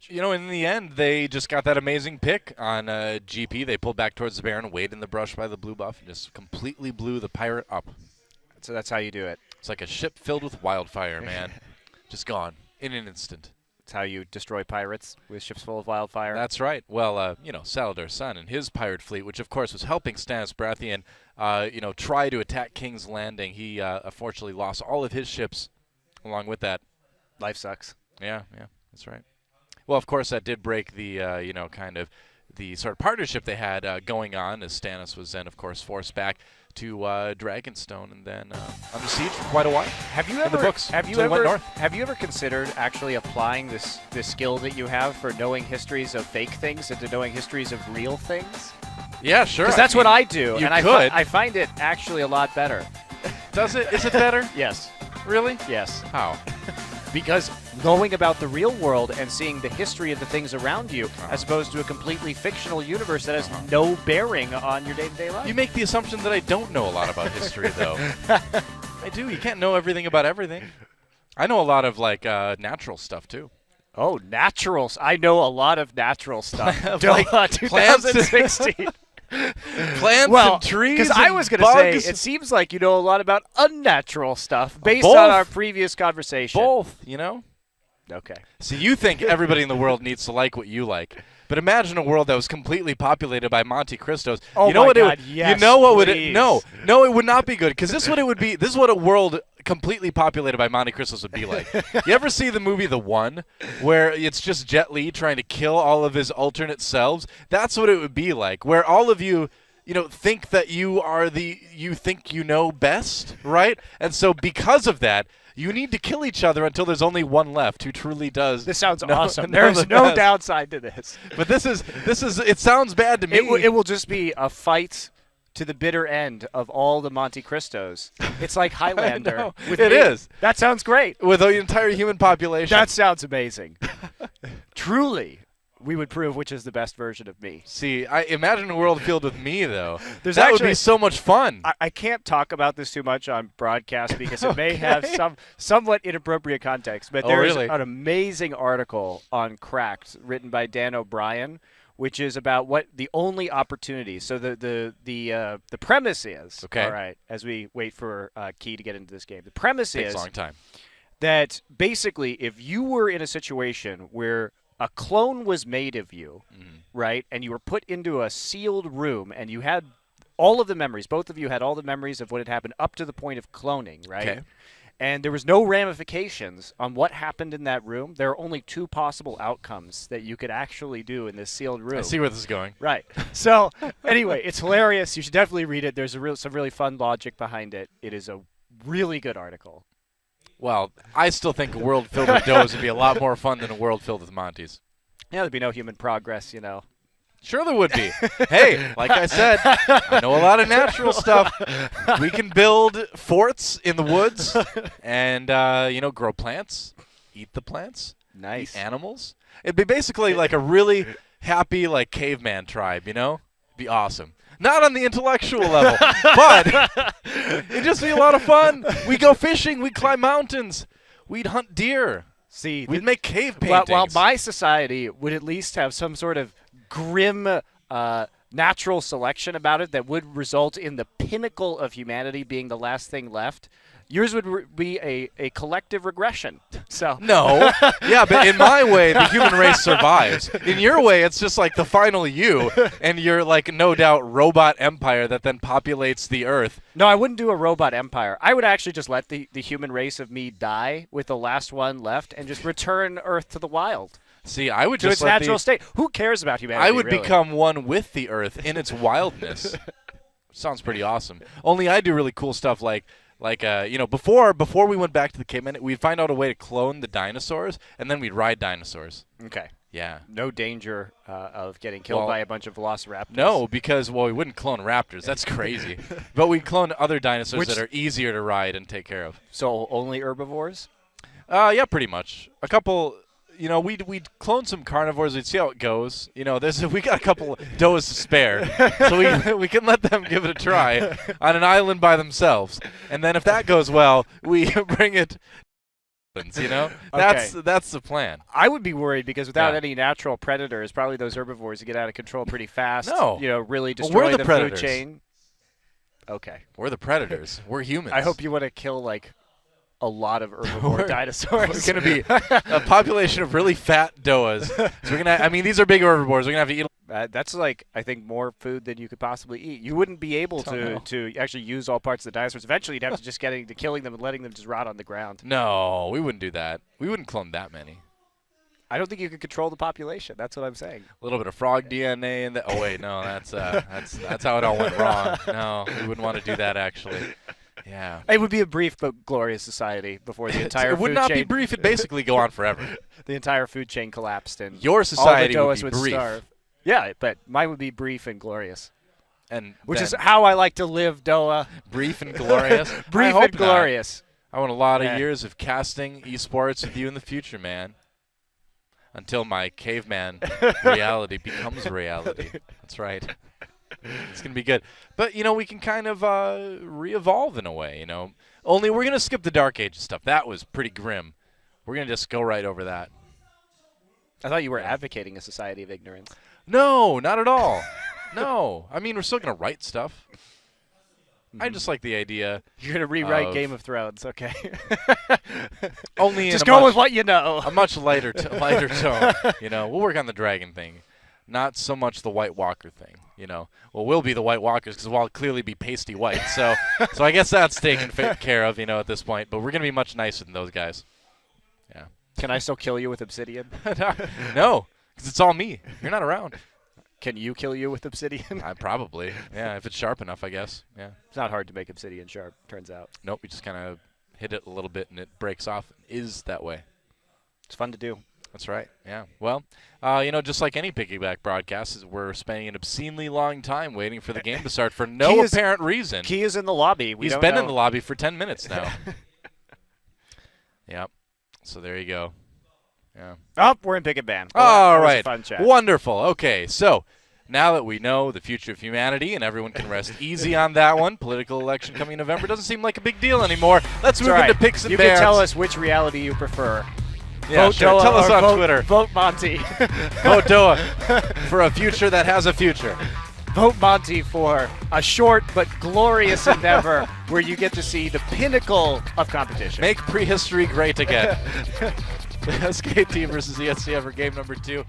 You know, in the end, they just got that amazing pick on GP. They pulled back towards the Baron, waited in the brush by the blue buff, and just completely blew the pirate up. So that's how you do it. It's like a ship filled with wildfire, man. Just gone in an instant. That's how you destroy pirates, with ships full of wildfire. That's right. Well, you know, Saladar's son and his pirate fleet, which of course was helping Stannis Baratheon, you know, try to attack King's Landing. He unfortunately lost all of his ships along with that. Life sucks. Yeah, that's right. Well, of course, that did break the, you know, kind of the sort of partnership they had going on, as Stannis was then, of course, forced back to Dragonstone and then under siege for quite a while. Have you in ever? the books, Have you until he went ever? north. Have you ever considered actually applying this skill that you have for knowing histories of fake things into knowing histories of real things? Yeah, sure. Because that's what I do, you and could. I find it actually a lot better. Does it? Is it better? Yes. Really? Yes. How? Because knowing about the real world and seeing the history of the things around you, as opposed to a completely fictional universe that has no bearing on your day-to-day life. You make the assumption that I don't know a lot about history, though. I do. You can't know everything about everything. I know a lot of, like, natural stuff, too. Oh, naturals. I know a lot of natural stuff. Like DoA 2016. Plants Well, and trees because I was going going to to say, it seems like you know a lot about unnatural stuff based Both. on our previous conversation. both, you know? Okay. So you think everybody in the world needs to like what you like. But imagine a world that was completely populated by Montecristos. Oh you know my what God, it would, yes, you know what would please. it no, it would not be good, because this is what it would be. This is what a world completely populated by Montecristos would be like. You ever see the movie The One, where it's just Jet Li trying to kill all of his alternate selves? That's what it would be like, where all of you know, think that you are you think you know best, right? And so because of that, you need to kill each other until there's only one left who truly does. This sounds know- awesome. know There's the no best. downside to this. But this is it sounds bad to me. It will just be a fight to the bitter end of all the Montecristos. It's like Highlander. know. With It me. is. That sounds great. With the entire human population. That sounds amazing. Truly, we would prove which is the best version of me. See, I imagine a world filled with me, though. There's that would actually- be so much fun. I can't talk about this too much on broadcast because it may have some somewhat inappropriate context, but Oh, there's really? an amazing article on Cracked written by Dan O'Brien, which is about what the only opportunity. So the premise is, Okay. all right, as we wait for Key to get into this game, the premise Takes is a long time. that basically if you were in a situation where a clone was made of you, right, and you were put into a sealed room and you had all of the memories, both of you had all the memories of what had happened up to the point of cloning, right? Okay. And there was no ramifications on what happened in that room. There are only two possible outcomes that you could actually do in this sealed room. I see where this is going. Right. So, anyway, it's hilarious. You should definitely read it. There's some really fun logic behind it. It is a really good article. Well, I still think a world filled with does would be a lot more fun than a world filled with Montes. Yeah, there'd be no human progress, you know. Sure there would be. Hey, like I said, I know a lot of natural stuff. We can build forts in the woods and, you know, grow plants, eat the plants, Nice. eat animals. It'd be basically like a really happy, like, caveman tribe, you know? It'd be awesome. Not on the intellectual level, but it'd just be a lot of fun. We go fishing. We climb mountains. We'd hunt deer. See, We'd make cave paintings. while my society would at least have some sort of grim natural selection about it that would result in the pinnacle of humanity being the last thing left, yours would be a collective regression. So No. Yeah, but in my way, the human race survives. In your way, it's just like the final you, and you're like, no doubt, robot empire that then populates the Earth. No, I wouldn't do a robot empire. I would actually just let the human race of me die with the last one left and just return Earth to the wild, See, I would to just its natural state. Who cares about humanity? I would really? become one with the Earth in its wildness. Sounds pretty awesome. Only I do really cool stuff like you know, before we went back to the caveman, we'd find out a way to clone the dinosaurs, and then we'd ride dinosaurs. Okay. Yeah. No danger of getting killed Well, by a bunch of velociraptors. No, because, well, we wouldn't clone raptors. That's crazy. But we'd clone other dinosaurs that are easier to ride and take care of. So only herbivores? Yeah, pretty much. A couple, you know, we'd clone some carnivores. We'd see how it goes. You know, we got a couple does to spare, so we can let them give it a try on an island by themselves. And then if that goes well, we bring it You know, that's the plan. I would be worried because without Yeah. any natural predators, probably those herbivores would get out of control pretty fast. No. You know, really Well, destroy we're the the predators. food chain. Okay. We're the predators. We're humans. I hope you want to kill like a lot of herbivore dinosaurs. We're going to be a population of really fat DoAs. So we're gonna. I mean, these are big herbivores. We're gonna have to eat. That's like, I think, more food than you could possibly eat. You wouldn't be able to actually use all parts of the dinosaurs. Eventually, you'd have to just get into killing them and letting them just rot on the ground. No, we wouldn't do that. We wouldn't clone that many. I don't think you could control the population. That's what I'm saying. A little bit of frog DNA in the. Oh wait, no, that's how it all went wrong. No, we wouldn't want to do that actually. Yeah. It would be a brief but glorious society before the entire It would food not chain. be brief. It'd basically go on forever. The entire food chain collapsed and Your society all would the DoAs be brief. starve. Yeah, but mine would be brief and glorious. And Which is then how I like to live, DoA. brief and glorious. I Brief hope and not. glorious. I want a lot of Yeah. years of casting esports with you in the future, man. Until my caveman reality becomes reality. That's right. It's going to be good. But, you know, we can kind of re-evolve in a way, you know. Only we're going to skip the Dark Ages stuff. That was pretty grim. We're going to just go right over that. I thought you were advocating a society of ignorance. No, not at all. No. I mean, we're still going to write stuff. I just like the idea. You're going to rewrite Of- Game of Thrones, okay. Only in Just a go much, with what you know. a much lighter tone. You know, we'll work on the dragon thing. Not so much the White Walker thing, you know. Well, we'll be the White Walkers because we'll clearly be pasty white. So I guess that's taken care of, you know, at this point. But we're going to be much nicer than those guys. Yeah. Can I still kill you with obsidian? No, because it's all me. You're not around. Can you kill you with obsidian? Probably. Yeah, if it's sharp enough, I guess. Yeah. It's not hard to make obsidian sharp, turns out. Nope, we just kind of hit it a little bit and it breaks off. Is that way. It's fun to do. That's right. Yeah. Well, you know, just like any piggyback broadcast, we're spending an obscenely long time waiting for the game to start for no apparent reason. Key is in the lobby. He's been in the lobby for 10 minutes now. Yep. So there you go. Yeah. Oh, we're in Pick and Ban. All That was a right. fun chat. Wonderful. Okay. So now that we know the future of humanity and everyone can rest easy on that one, political election coming in November doesn't seem like a big deal anymore. Let's move into picks and You bans. can tell us which reality you prefer. Yeah, Vote sure. DoA Tell us or on vote, Twitter. Vote Monte. Vote DoA for a future that has a future. Vote Monte for a short but glorious endeavor where you get to see the pinnacle of competition. Make prehistory great again. The SK team versus ESCF for game number 2.